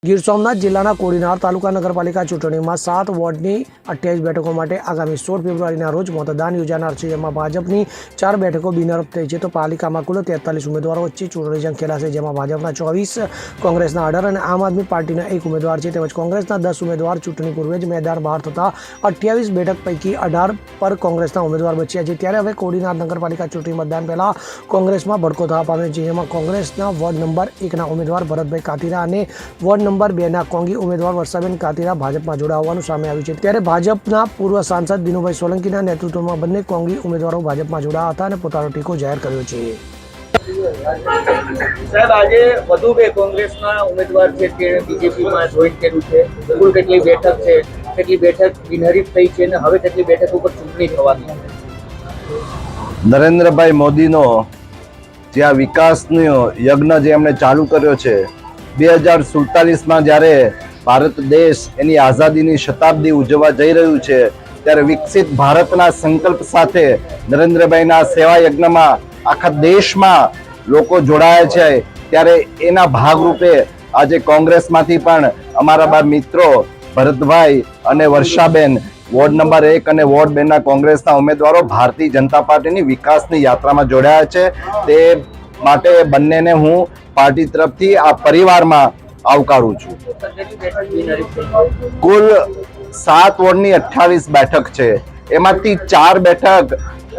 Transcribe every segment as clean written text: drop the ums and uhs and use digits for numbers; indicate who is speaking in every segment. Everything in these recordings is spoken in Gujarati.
Speaker 1: ગીર સોમનાથ જિલ્લાના કોડીનાર તાલુકા નગરપાલિકા ચૂંટણીમાં 7 વોર્ડની 28 બેઠકો માટે આગામી 16 ફેબ્રુઆરીના રોજ મતદાન યોજાનાર છે, જેમાં ભાજપની 4 બેઠકો બિનહરીફ થઈ છે તો પાલિકામાં કુલ 43 ઉમેદવારો વચ્ચે ચૂંટણી જંગ ખેલાશે, જેમાં ભાજપના 24, કોંગ્રેસના 18 અને આમ આદમી પાર્ટીના 1 ઉમેદવાર છે. તેમજ કોંગ્રેસના 10 ઉમેદવાર ચૂંટણી પૂર્વે જ મેદાન બહાર થતા 28 બેઠક પૈકી 18 પર કોંગ્રેસના ઉમેદવાર બચ્યા છે. ત્યારે હવે કોડીનાર નગરપાલિકા ચૂંટણી મતદાન પહેલા કોંગ્રેસમાં ભડકો થવા પામ્યો છે, જેમાં કોંગ્રેસના વોર્ડ નંબર 1ના ઉમેદવાર ભરતભાઈ કાતીરા અને વોર્ડ નંબર 2ના કોંગી ઉમેદવાર વર્ષાબેન કાતીરા ભાજપમાં જોડાવાનું સામે આવ્યું છે. ત્યારે ભાજપના પૂર્વ સાંસદ દિનુભાઈ સોલંકીના નેતૃત્વમાં બંને કોંગી ઉમેદવારો ભાજપમાં જોડાયા હતા અને પોતાનો ટેકો જાહેર કર્યો છે.
Speaker 2: સાહેબ, આજે વધુ બે કોંગ્રેસના ઉમેદવાર છે કે બીજેપીમાં જોઈન કર્યું છે. કુલ કેટલી બેઠક છે, કેટલી બેઠક બિનહરીફ થઈ છે અને હવે કેટલી બેઠક ઉપર ચૂંટણી થવાની છે?
Speaker 3: નરેન્દ્રભાઈ મોદીનો જે આ વિકાસનો યજ્ઞ જે એમણે ચાલુ કર્યો છે, 2047માં જ્યારે ભારત દેશ એની આઝાદીની શતાબ્દી ઉજવવા જઈ રહ્યું છે, ત્યારે વિકસિત ભારતના સંકલ્પ સાથે નરેન્દ્રભાઈના સેવા યજ્ઞમાં આખા દેશમાં લોકો જોડાયા છે. ત્યારે એના ભાગરૂપે આજે કોંગ્રેસમાંથી પણ અમારા બે મિત્રો ભરતભાઈ અને વર્ષાબેન વોર્ડ નંબર 1 અને વોર્ડ 2ના કોંગ્રેસના ઉમેદવારો ભારતીય જનતા પાર્ટીની વિકાસની યાત્રામાં જોડાયા છે. તે માટે બંનેને હું પાર્ટી તરફથી આ પરિવારમાં આવકારું છું. કુલ 7 વોર્ડની 28 બેઠક છે, એમાંથી 4 બેઠક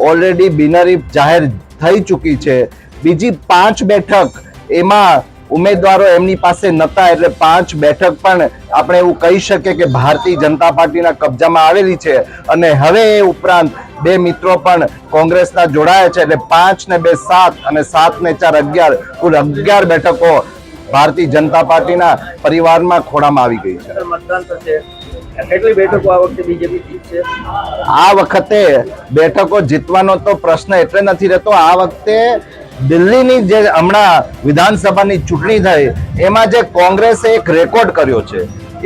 Speaker 3: ઓલરેડી બિનહરીફ જાહેર થઈ ચૂકી છે. બીજી 5 બેઠક એમાં ઉમેદવારો એમની પાસે નહોતા, એટલે 5 બેઠક પણ આપણે એવું કહી શકીએ કે ભારતીય જનતા પાર્ટીના કબજામાં આવેલી છે. અને હવે એ ઉપરાંત 2 મિત્રો પણ કોંગ્રેસના જોડાયા છે, એટલે 5 ને 2 7 અને 7 ને 4 11, કુલ 11 બેઠકો ભારતીય જનતા પાર્ટીના પરિવારમાં ખોળામાં આવી ગઈ છે.
Speaker 2: મતદાન થશે, કેટલી બેઠકો આ વખતે બીજેપી જીતશે?
Speaker 3: આ વખતે બેઠકો જીતવાનો તો પ્રશ્ન એટલે નથી રહેતો. આ વખતે દિલ્હીની જે હમણાં વિધાનસભાની ચૂંટણી થઈ એમાં જે કોંગ્રેસે એક રેકોર્ડ કર્યો છે,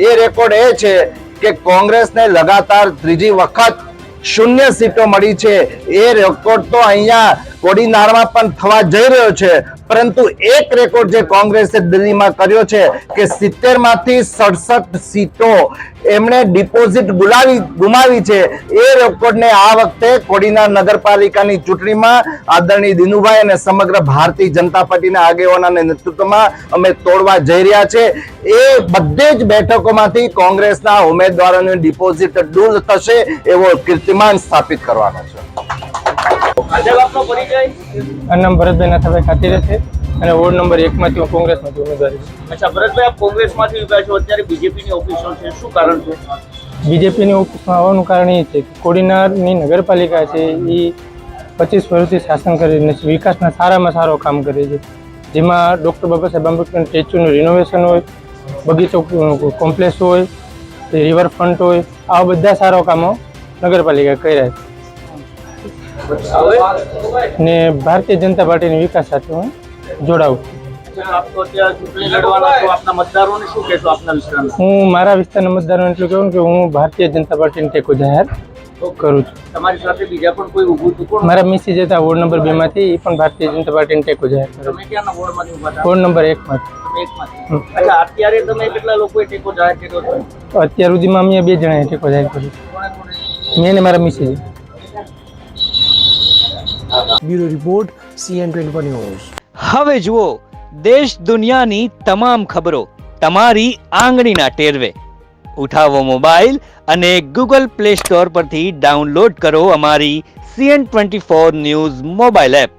Speaker 3: એ રેકોર્ડ એ છે કે કોંગ્રેસને લગાતાર 3જી વખત 0 સીટો મળી છે. એ રેકોર્ડ તો અહીંયા કોડીનારમાં પણ થવા જઈ રહ્યો છે, પરંતુ એક રેકોર્ડ જે કોંગ્રેસે દિલ્હીમાં કર્યો છે કે 70 માંથી 67 સીટો એમણે ડિપોઝિટ ગુમાવી છે. એ રેકોર્ડને આ વખતે કોડીનાર નગરપાલિકાની ચૂંટણીમાં આદરણીય દિનુભાઈ અને સમગ્ર ભારતીય જનતા પાર્ટીના આગેવાનોના નેતૃત્વમાં અમે તોડવા જઈ રહ્યા છે. એ બધે જ બેઠકોમાંથી કોંગ્રેસના ઉમેદવારોની ડિપોઝિટ દૂર થશે એવો કીર્તિમાન સ્થાપિત કરવાનો છે.
Speaker 2: આપનો પરિચય?
Speaker 4: નામ ભરતભાઈ નાથાભાઈ કાતીરા છે અને વોર્ડ નંબર 1માંથી હું કોંગ્રેસમાંથી ઉમેદવારી છું.
Speaker 2: અચ્છા, ભરતભાઈ, આપ કોંગ્રેસમાંથી ઉભા છો, અત્યારે બીજેપીની ઓફિસો છે, શું કારણ છે?
Speaker 4: બીજેપીની ઓફિસમાં આવવાનું કારણ એ છે કે કોડીનારની નગરપાલિકા છે એ 25 વર્ષથી શાસન કરીને વિકાસના સારામાં સારો કામ કરે છે, જેમાં ડૉક્ટર બાબા સાહેબ આંબેડકર સ્ટેચ્યુનું રિનોવેશન હોય, બગીચો કોમ્પ્લેક્સ હોય, રિવરફ્રન્ટ હોય, આવા બધા સારા કામો નગરપાલિકા કર્યા છે. ને ભારતીય જનતા પાર્ટીની વિકાસ સાથે હું જોડાવું.
Speaker 2: આપ તો અત્યારે ચૂંટણી લડવાના છો, આપના મતદારોને શું કહેશો આપના વિસ્તારના?
Speaker 4: હું મારા વિસ્તારના મતદારોને એટલું કહું કે હું ભારતીય જનતા પાર્ટીને ટેકો જાહેર કરું છું.
Speaker 2: તમારી સાથે બીજા પણ કોઈ ઊભું હતું કોણ?
Speaker 4: મારા મિસિસ હતા વોર્ડ નંબર 2માંથી, એ પણ ભારતીય જનતા પાર્ટીને ટેકો જાહેર કરે
Speaker 2: તમે ક્યાંના વોર્ડમાંથી ઊભા હતા?
Speaker 4: વોર્ડ નંબર 1માંથી.
Speaker 2: તમે એકમાંથી. અચ્છા, અત્યારે તમે કેટલા લોકોએ ટેકો જાહેર કર્યો છે?
Speaker 4: તો અત્યાર સુધીમાં અમે 2 જણાએ ટેકો જાહેર કર્યો.
Speaker 2: કોણે કોણે?
Speaker 4: મેં અને મારા Mrs.
Speaker 1: Bureau report CN24 news.
Speaker 5: હવે જુઓ દેશ દુનિયાની તમામ ખબરો તમારી આંગળીના ટેરવે. ઉઠાવો મોબાઈલ અને Google Play Store પરથી ડાઉનલોડ કરો અમારી CN24 ન્યૂઝ મોબાઈલ એપ.